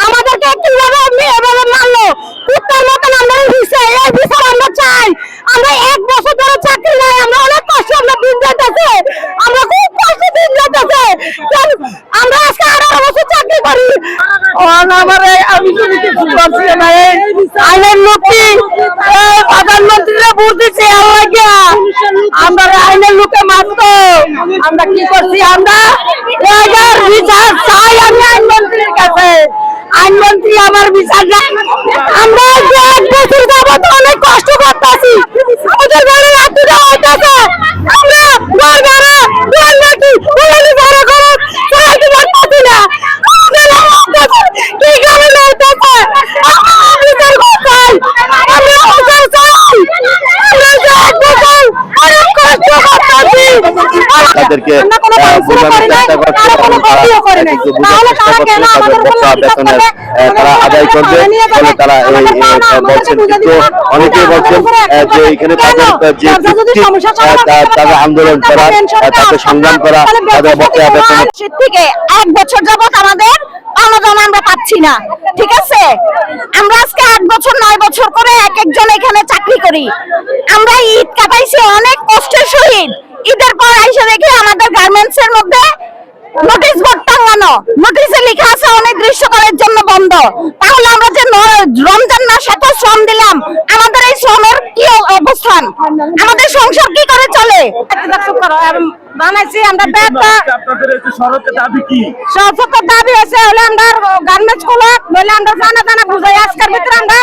আমাদেরকে কিভাবে এভাবে মারলো কুত্তার মতন আমরা এই বিচার আমরা চাই। আমরা 1 বছর ধরে চাকরি নাই, আমরা অনেক কষ্ট আমরা দিন যাইতেছে, আমরা খুব কষ্ট দিন যাইতেছে। আমরা আজকে 18 বছর চাকরি করি, আমি কিছু করছি না। আইনের লোকটি প্রধানমন্ত্রীরা ভোট দিচ্ছে আমরা আইনের লোকে মাত্র আমরা কি করছি, আমরা বিচার চাই। আমি আইনমন্ত্রীর কাছে, আইনমন্ত্রী আমার বিচার চাই। আমরা 1 বছর যাবত অনেক কষ্ট করতেছি, আমাদের ঘরে রাত্রি হইতেছে, আমরা ঘর ভাড়া ঘর নাকি পুরানি ভাড়া করে চালাতে পারতেছি না। কি কারণে হইতেছে আমরা বিচার চাই, আমরা বিচার চাই। তাদেরকে বোঝানোর চেষ্টা করছে এবং তারা আদায় করবে বলে তারা বলছেন। কিন্তু অনেকেই বলছেন যে এখানে তাদের যে তাদের আন্দোলন করা, তাদের সংগ্রাম করা, তাদের বকেয়া বেতন থেকে 1 বছর যাবত আমাদের অনুদান আমরা পাচ্ছি না। ঠিক আছে, আমরা আজকে 8 বছর 9 বছর করে একজন এখানে চাকরি করি। আমরা ঈদ কাটাইছি অনেক কষ্টের সহিত। ঈদের পর আইসা দেখি আমাদের গার্মেন্টস এর মধ্যে নোটিশ বোর্ড টাঙানো, নোটিশে লেখা আছে অনির্দিষ্টকালের জন্য বন্ধ। তাহলে আমরা যে রমজান মাস এত শ্রম দিলাম, আমাদের এই শ্রমের কি অবস্থান, আমাদের সংসার কি করে চলে? বানাইছি আমরা সরকার দাবি আছে হলে আমরা গার্মেন্টস খোলা, নইলে আমরা জানা বুঝাই আজকের ভিতরে আমরা